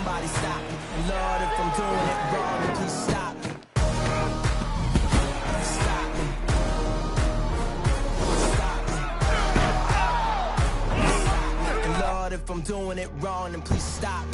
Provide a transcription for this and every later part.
somebody stop me. And Lord, if I'm doing it wrong, then please stop me. Stop me. Stop me. And Lord, if I'm doing it wrong, then please stop me.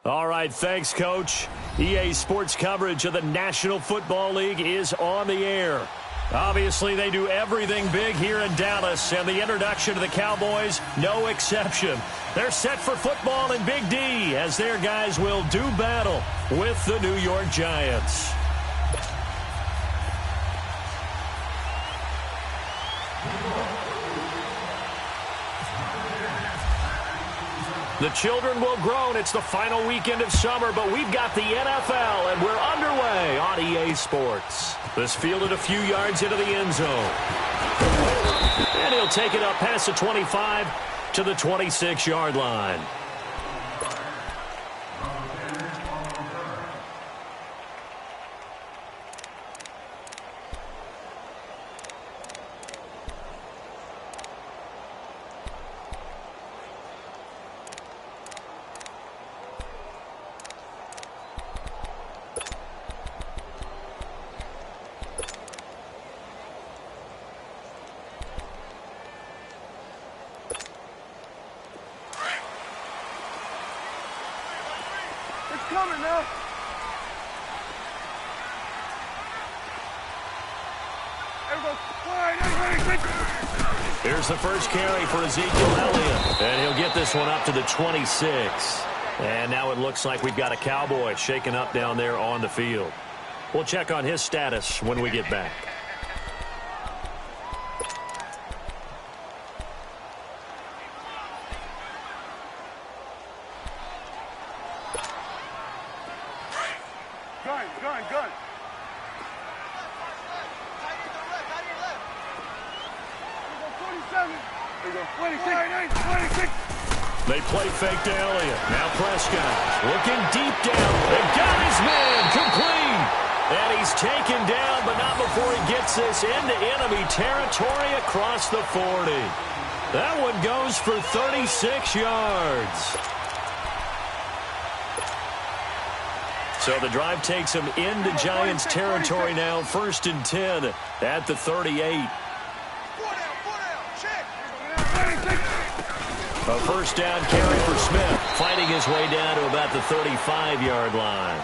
All right, thanks, Coach. EA Sports coverage of the National Football League is on the air. Obviously, they do everything big here in Dallas, and the introduction to the Cowboys, no exception. They're set for football in Big D as their guys will do battle with the New York Giants. The children will groan. It's the final weekend of summer, but we've got the NFL, and we're underway on EA Sports. This fielded a few yards into the end zone. And he'll take it up past the 25 to the 26-yard line. Coming now. Here's the first carry for Ezekiel Elliott, and he'll get this one up to the 26. And now it looks like we've got a Cowboy shaken up down there on the field. We'll check on his status when we get back. Gun. They play fake to Elliott. Now Prescott looking deep down. They got his man complete. And he's taken down, but not before he gets this into enemy territory across the 40. That one goes for 36 yards. So the drive takes him into Giants territory now. 1st and 10 at the 38. A first down carry for Smith, fighting his way down to about the 35-yard line.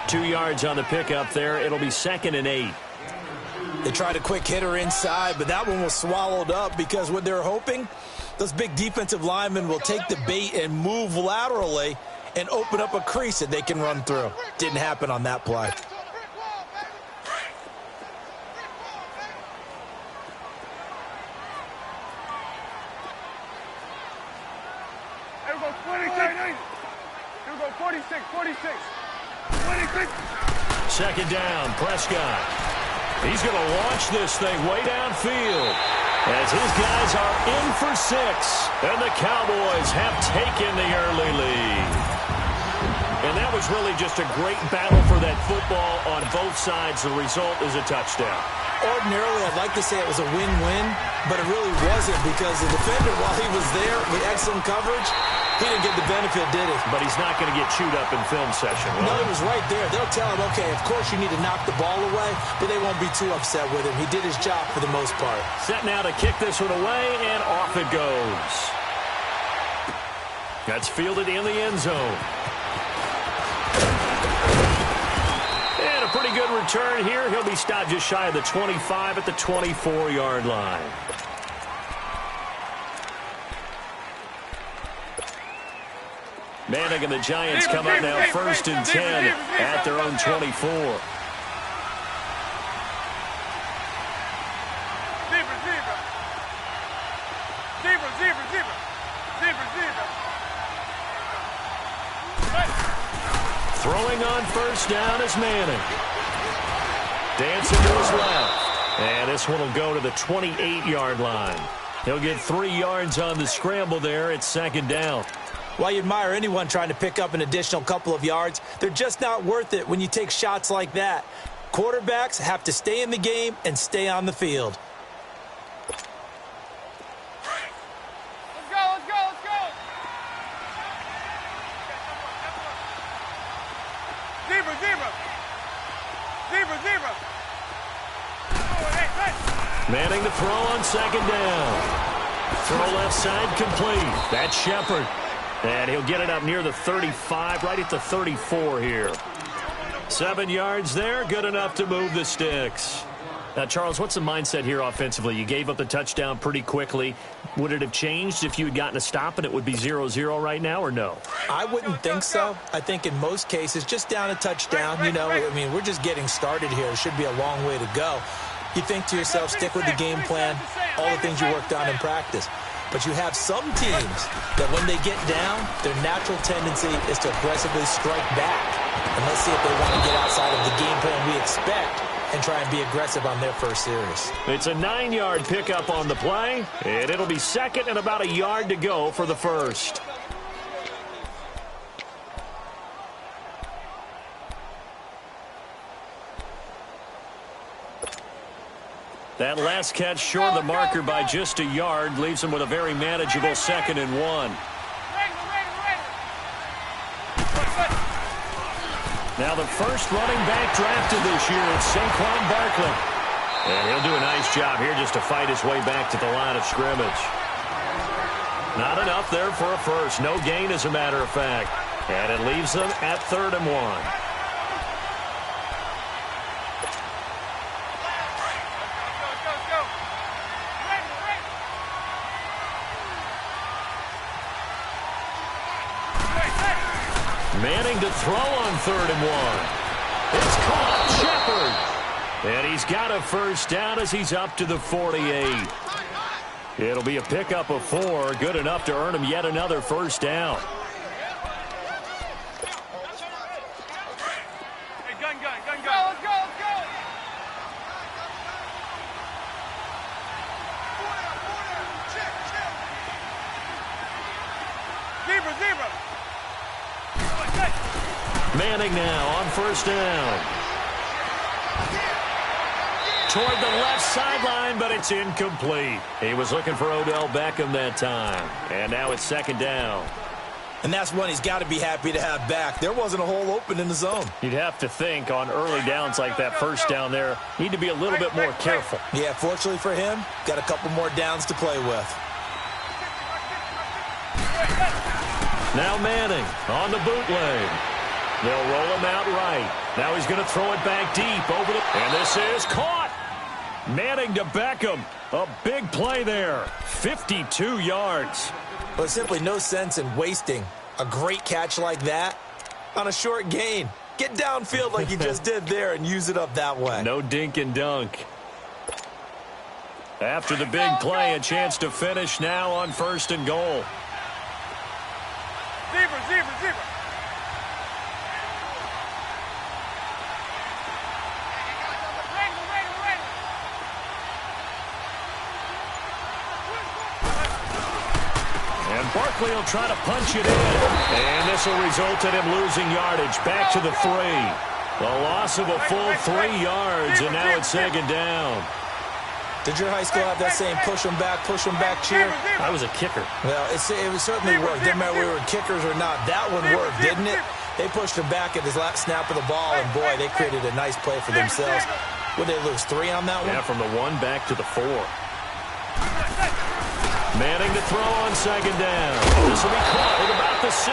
2 yards on the pickup there. It'll be 2nd and 8. They tried a quick hitter inside, but that one was swallowed up because what they're hoping, those big defensive linemen will take the bait and move laterally and open up a crease that they can run through. Didn't happen on that play. go 26. Here we go 46, 46. 26. Second down, Prescott. He's going to launch this thing way downfield as his guys are in for 6. And the Cowboys have taken the early lead. And that was really just a great battle for that football on both sides. The result is a touchdown. Ordinarily, I'd like to say it was a win-win, but it really wasn't because the defender, while he was there with excellent coverage, he didn't get the benefit, did he? But he's not going to get chewed up in film session, No, he was right there. They'll tell him, okay, of course you need to knock the ball away, but they won't be too upset with him. He did his job for the most part. Set now to kick this one away, and off it goes. That's fielded in the end zone. And a pretty good return here. He'll be stopped just shy of the 25 at the 24-yard line. Manning and the Giants come up now 1st and 10 at their own 24. Throwing on first down is Manning. Dancing to his left. And this one will go to the 28-yard line. He'll get 3 yards on the scramble there. It's 2nd down. While you admire anyone trying to pick up an additional couple of yards, they're just not worth it when you take shots like that. Quarterbacks have to stay in the game and stay on the field. Let's go, let's go, let's go. Zebra, zebra. Zebra, zebra. Oh, hey. Manning to throw on 2nd down. Throw left side complete. That's Shepard. And he'll get it up near the 35, right at the 34 here. 7 yards there, good enough to move the sticks. Now, Charles, what's the mindset here offensively? You gave up the touchdown pretty quickly. Would it have changed if you had gotten a stop and it would be 0-0 right now, or no? I wouldn't think so. I think in most cases, just down a touchdown, you know, I mean, we're just getting started here. It should be a long way to go. You think to yourself, stick with the game plan, all the things you worked on in practice. But you have some teams that when they get down, their natural tendency is to aggressively strike back. And let's see if they want to get outside of the game plan we expect and try and be aggressive on their first series. It's a 9-yard pickup on the play, and it'll be 2nd and about a yard to go for the first. That last catch short of the marker by just a yard leaves him with a very manageable 2nd and 1. Now the first running back drafted this year is Saquon Barkley. And he'll do a nice job here just to fight his way back to the line of scrimmage. Not enough there for a first. No gain, as a matter of fact. And it leaves them at 3rd and 1. Manning to throw on 3rd and 1. It's caught. Shepard. And he's got a first down as he's up to the 48. It'll be a pickup of 4. Good enough to earn him yet another first down. Hey, gun. Let's go, let's go. Zebra. Manning now on first down. Toward the left sideline, but it's incomplete. He was looking for Odell Beckham that time. And now it's 2nd down. And that's one he's got to be happy to have back. There wasn't a hole open in the zone. You'd have to think on early downs like that first down there, need to be a little bit more careful. Yeah, fortunately for him, got a couple more downs to play with. Now Manning on the bootleg. They'll roll him out right. Now he's going to throw it back deep over the... And this is caught. Manning to Beckham. A big play there. 52 yards. Well, there's simply no sense in wasting a great catch like that on a short gain. Get downfield like you just did there and use it up that way. No dink and dunk. After the big play, a chance to finish now on 1st and goal. Zebra, zebra, zebra. And Barkley will try to punch it in. And this will result in him losing yardage. Back to the 3. The loss of a full 3 yards, and now it's second down. Did your high school have that same push them back cheer? I was a kicker. Well, it certainly worked. Didn't matter whether we were kickers or not. That one worked, didn't it? They pushed him back at his last snap of the ball, and boy, they created a nice play for themselves. Would they lose 3 on that one? Yeah, from the 1 back to the 4. Manning to throw on second down. This will be caught at about the 6.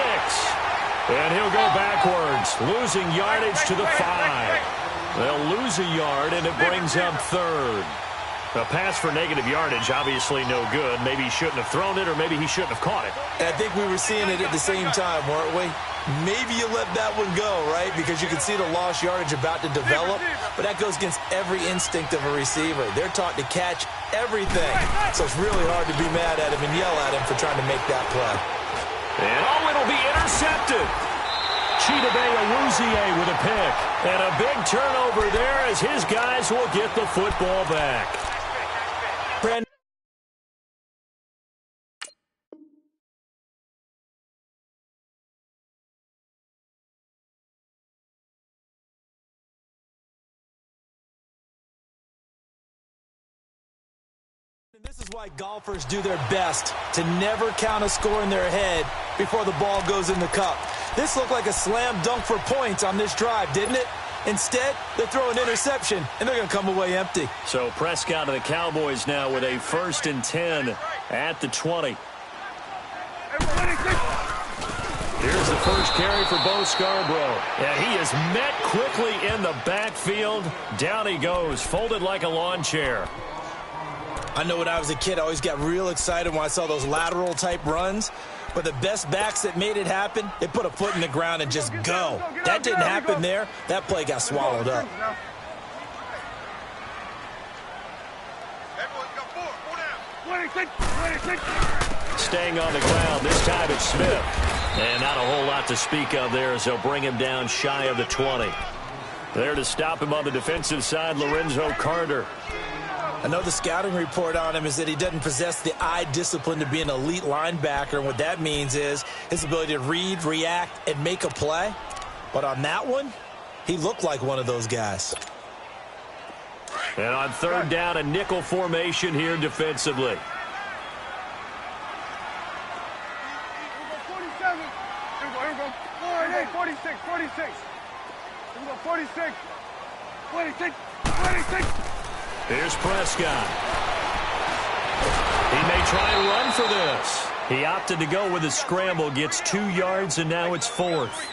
And he'll go backwards, losing yardage to the 5. They'll lose a yard, and it brings up third. A pass for negative yardage, obviously no good. Maybe he shouldn't have thrown it, or maybe he shouldn't have caught it. I think we were seeing it at the same time, weren't we? Maybe you let that one go, right? Because you can see the lost yardage about to develop, but that goes against every instinct of a receiver. They're taught to catch everything, so it's really hard to be mad at him and yell at him for trying to make that play. And it'll be intercepted. Chidobe Awuzie with a pick. And a big turnover there as his guys will get the football back. Brandon. This is why golfers do their best to never count a score in their head before the ball goes in the cup. This looked like a slam dunk for points on this drive, didn't it? Instead, they throw an interception, and they're going to come away empty. So Prescott and the Cowboys now with a 1st and 10 at the 20. Here's the first carry for Bo Scarborough. And he is met quickly in the backfield. Down he goes, folded like a lawn chair. I know when I was a kid, I always got real excited when I saw those lateral-type runs. But the best backs that made it happen, they put a foot in the ground and just go. That didn't happen there. That play got swallowed up. Staying on the ground, this time it's Smith. And not a whole lot to speak of there as they'll bring him down shy of the 20. There to stop him on the defensive side, Lorenzo Carter. I know the scouting report on him is that he doesn't possess the eye discipline to be an elite linebacker. And what that means is his ability to read, react, and make a play. But on that one, he looked like one of those guys. And on 3rd down, a nickel formation here defensively. 47. Here we go. 46, 46. Here we go, 46. 46, 46. Here's Prescott. He may try and run for this. He opted to go with a scramble, gets 2 yards, and now it's 4th.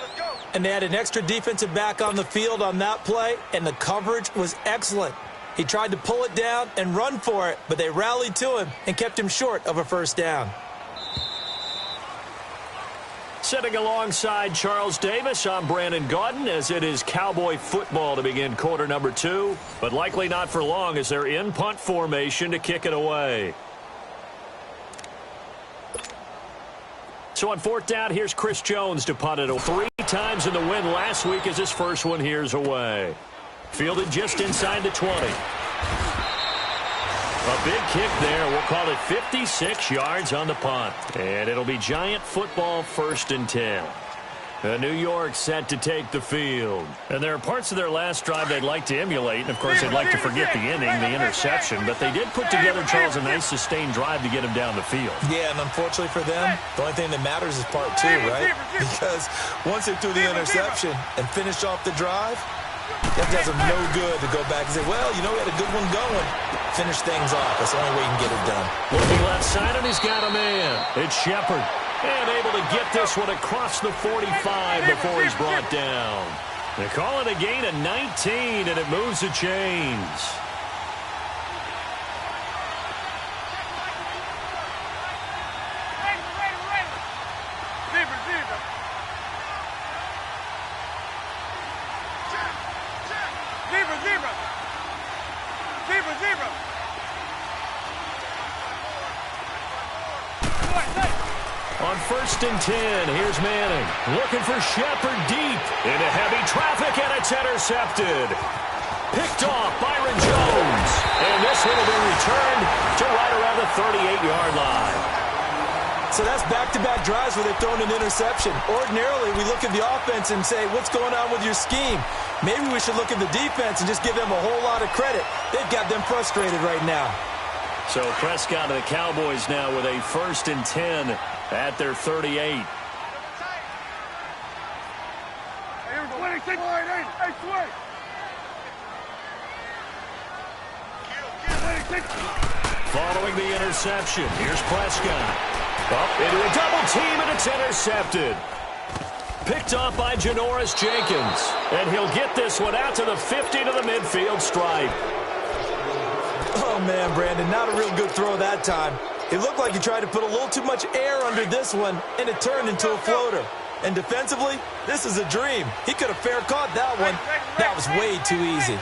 And they had an extra defensive back on the field on that play, and the coverage was excellent. He tried to pull it down and run for it, but they rallied to him and kept him short of a 1st down. Sitting alongside Charles Davis, I'm Brandon Gaudin, as it is Cowboy football to begin quarter number 2, but likely not for long as they're in punt formation to kick it away. So on 4th down, here's Chris Jones to punt it 3 times in the win last week as his first one here's away. Fielded just inside the 20. A big kick there. We'll call it 56 yards on the punt. And it'll be Giant football 1st and 10. New York set to take the field. And there are parts of their last drive they'd like to emulate. And, of course, they'd like to forget the inning, the interception. But they did put together, Charles, a nice sustained drive to get him down the field. Yeah, and unfortunately for them, the only thing that matters is part 2, right? Because once they threw the interception and finished off the drive, that does them no good to go back and say, well, you know, we had a good one going. Finish things off. That's the only way you can get it done. Looking left side, and he's got a man. It's Shepard. And able to get this one across the 45 before he's brought down. They call it a gain of 19, and it moves the chains. On 1st and 10. Here's Manning looking for Shepard deep into heavy traffic, and it's intercepted. Picked off Byron Jones. And this one will be returned to right around the 38-yard line. So that's back-to-back drives where they've thrown an interception. Ordinarily, we look at the offense and say, what's going on with your scheme? Maybe we should look at the defense and just give them a whole lot of credit. They've got them frustrated right now. So Prescott and the Cowboys now with a 1st and 10 at their 38. Following the interception, here's Prescott. Up into a double team, and it's intercepted. Picked off by Janoris Jenkins. And he'll get this one out to the 50 to the midfield stripe. Oh, man, Brandon, not a real good throw that time. It looked like he tried to put a little too much air under this one, and it turned into a floater. And defensively, this is a dream. He could have fair caught that one. That was way too easy.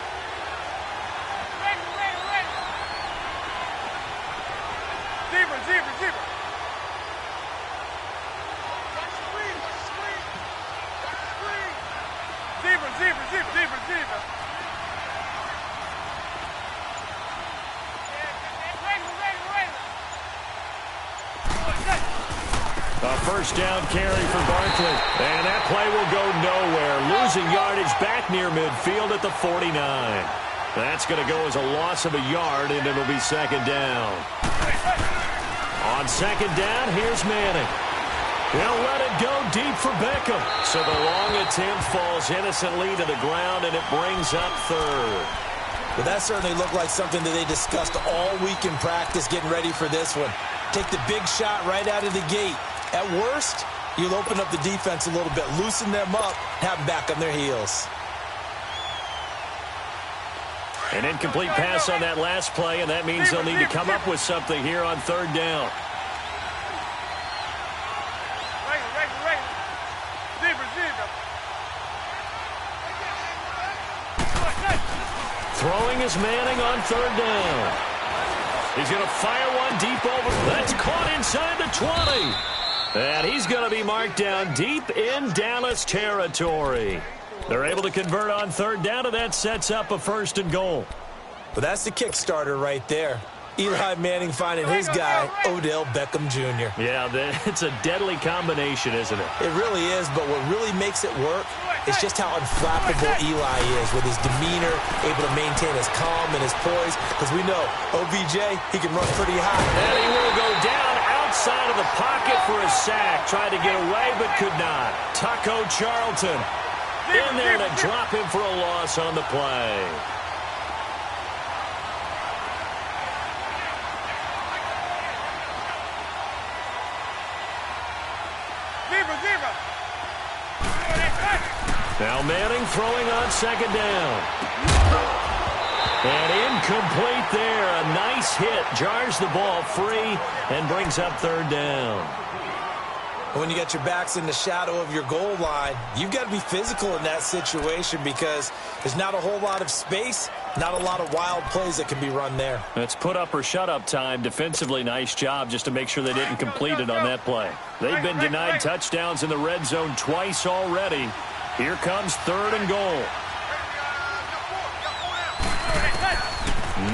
A first down carry for Barkley. And that play will go nowhere. Losing yardage back near midfield at the 49. That's going to go as a loss of a yard, and it'll be 2nd down. On 2nd down, here's Manning. He'll let it go deep for Beckham. So the long attempt falls innocently to the ground, and it brings up 3rd. Well, that certainly looked like something that they discussed all week in practice getting ready for this one. Take the big shot right out of the gate. At worst, you'll open up the defense a little bit, loosen them up, have them back on their heels. An incomplete pass on that last play, and that means they'll need to come up with something here on 3rd down. Throwing is Manning on 3rd down. He's going to fire one deep over. That's caught inside the 20. And he's going to be marked down deep in Dallas territory. They're able to convert on 3rd down, and that sets up a 1st and goal. Well, that's the kick starter right there. Eli Manning finding his guy, Odell Beckham Jr. Yeah, it's a deadly combination, isn't it? It really is, but what really makes it work is just how unflappable Eli is with his demeanor, able to maintain his calm and his poise, because we know OBJ, he can run pretty high. And he will go down outside of the pocket for a sack. Tried to get away, but could not. Taco Charlton in there to drop him for a loss on the play. Now Manning throwing on 2nd down. And incomplete there. A nice hit. Jars the ball free and brings up 3rd down. When you get your backs in the shadow of your goal line, you've got to be physical in that situation because there's not a whole lot of space, not a lot of wild plays that can be run there. It's put up or shut up time. Defensively, nice job just to make sure they didn't complete it on that play. They've been denied touchdowns in the red zone twice already. Here comes 3rd and goal.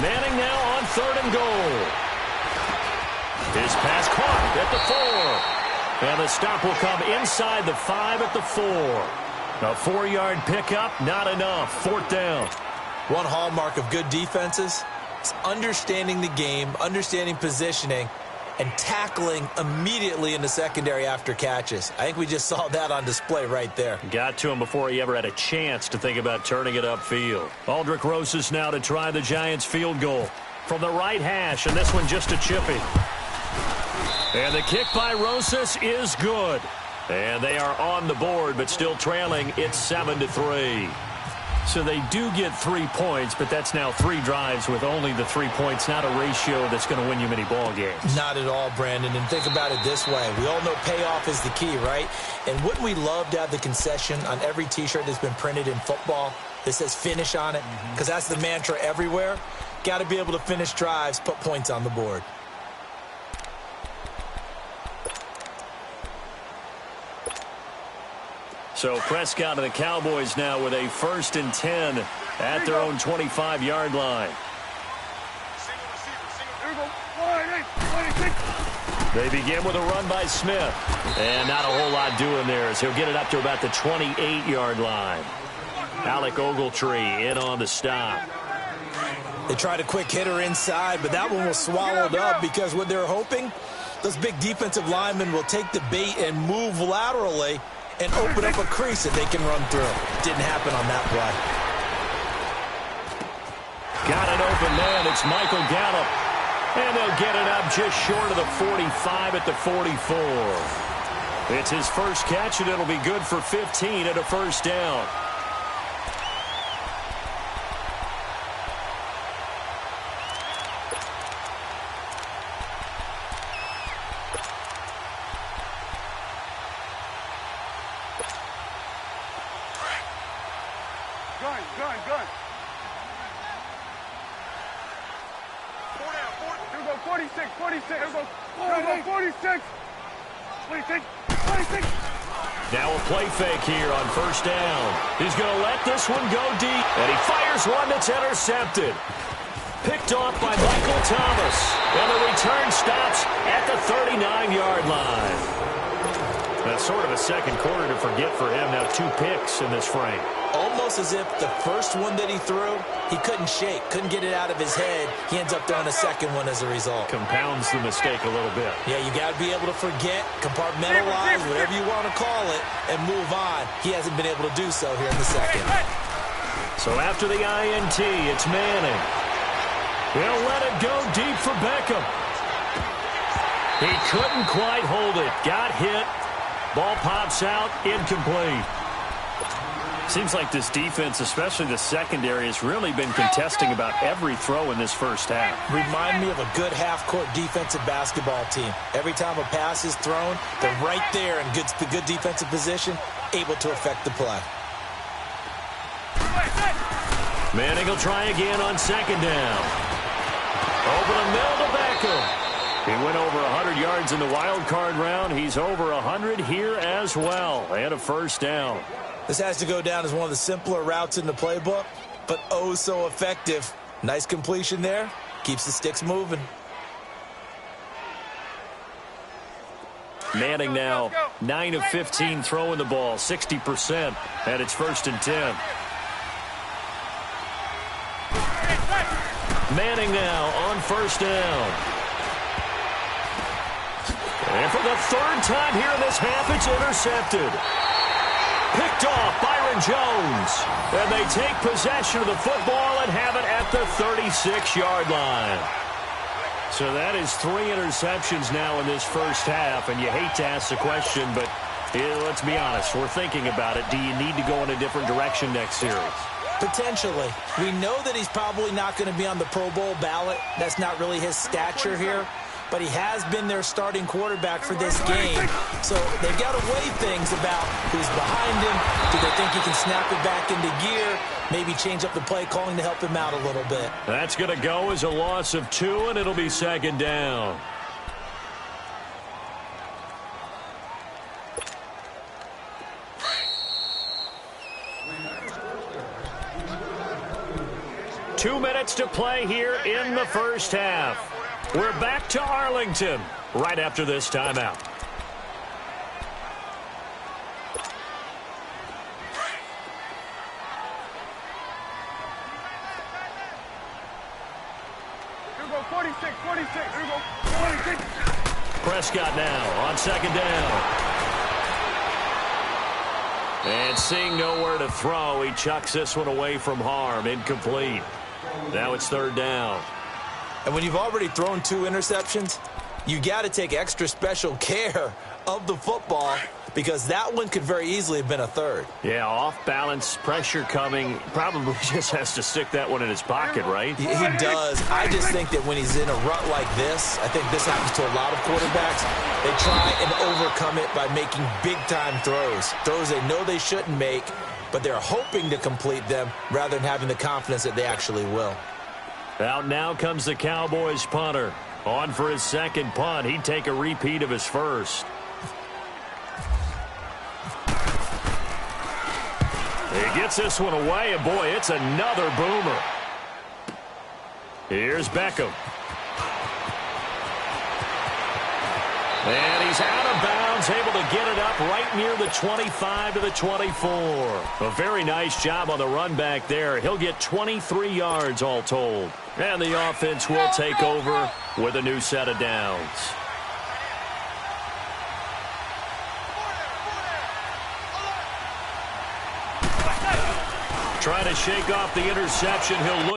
Manning now on 3rd and goal. His pass caught at the 4. And the stop will come inside the 5 at the 4. A 4-yard pickup, not enough. 4th down. One hallmark of good defenses is understanding the game, understanding positioning, and tackling immediately in the secondary after catches. I think we just saw that on display right there. Got to him before he ever had a chance to think about turning it upfield. Aldrich Rosas now to try the Giants field goal from the right hash, and this one just a chippy. And the kick by Rosas is good. And they are on the board, but still trailing. It's 7-3. So they do get 3 points, but that's now 3 drives with only the 3 points, not a ratio that's going to win you many ball games. Not at all, Brandon. And think about it this way. We all know payoff is the key, right? And wouldn't we love to have the concession on every T-shirt that's been printed in football that says finish on it? Because that's the mantra everywhere. Got to be able to finish drives, put points on the board. So Prescott and the Cowboys now with a 1st and 10 at their own 25-yard line. They begin with a run by Smith. And not a whole lot doing there as he'll get it up to about the 28-yard line. Alec Ogletree in on the stop. They tried a quick hitter inside, but that one was swallowed up because what they're hoping, those big defensive linemen will take the bait and move laterally and open up a crease that they can run through. Didn't happen on that play. Got an open man. It's Michael Gallup. And they'll get it up just short of the 45 at the 44. It's his first catch, and it'll be good for 15 at a 1st down. Gun. 46. 46. Now a play fake here on 1st down. He's going to let this one go deep. And he fires one that's intercepted. Picked off by Michael Thomas. And the return stops at the 39-yard line. That's sort of a second quarter to forget for him. Now 2 picks in this frame. Almost as if the first one that he threw, he couldn't shake, couldn't get it out of his head. He ends up throwing a second one as a result. Compounds the mistake a little bit. Yeah, you got to be able to forget, compartmentalize, whatever you want to call it, and move on. He hasn't been able to do so here in the second. So after the INT, it's Manning. He'll let it go deep for Beckham. He couldn't quite hold it. Got hit. Ball pops out, incomplete. Seems like this defense, especially the secondary, has really been contesting about every throw in this first half. Remind me of a good half-court defensive basketball team. Every time a pass is thrown, they're right there in good defensive position, able to affect the play. Manning will try again on 2nd down. Over the middle to Beckham. He went over 100 yards in the wild card round. He's over 100 here as well. And a 1st down. This has to go down as one of the simpler routes in the playbook, but oh so effective. Nice completion there. Keeps the sticks moving. Manning now 9 of 15 throwing the ball, 60%, and it's 1st and 10. Manning now on 1st down. And for the 3rd time here in this half, it's intercepted. Picked off Byron Jones. And they take possession of the football and have it at the 36-yard line. So that is 3 interceptions now in this first half. And you hate to ask the question, but let's be honest. We're thinking about it. Do you need to go in a different direction next series? Potentially. We know that he's probably not going to be on the Pro Bowl ballot. That's not really his stature here. But he has been their starting quarterback for this game. So they've got to weigh things about who's behind him. Do they think he can snap it back into gear? Maybe change up the play calling to help him out a little bit. That's going to go as a loss of 2, and it'll be 2nd down. Two minutes to play here in the first half. We're back to Arlington right after this timeout. Here we go, 46. Here we go, 46. Prescott now on 2nd down. And seeing nowhere to throw, he chucks this one away from harm. Incomplete. Now it's 3rd down. And when you've already thrown 2 interceptions, you got to take extra special care of the football because that one could very easily have been a 3rd. Yeah, off balance, pressure coming. Probably just has to stick that one in his pocket, right? He does. I just think that when he's in a rut like this, I think this happens to a lot of quarterbacks, they try and overcome it by making big-time throws. Throws they know they shouldn't make, but they're hoping to complete them rather than having the confidence that they actually will. Out now comes the Cowboys punter. On for his 2nd punt. He'd take a repeat of his first. He gets this one away, and boy, it's another boomer. Here's Beckham. And he's out of bounds, able to get it up right near the 25 to the 24. A very nice job on the run back there. He'll get 23 yards all told. And the offense will take over with a new set of downs. Trying to shake off the interception. He'll look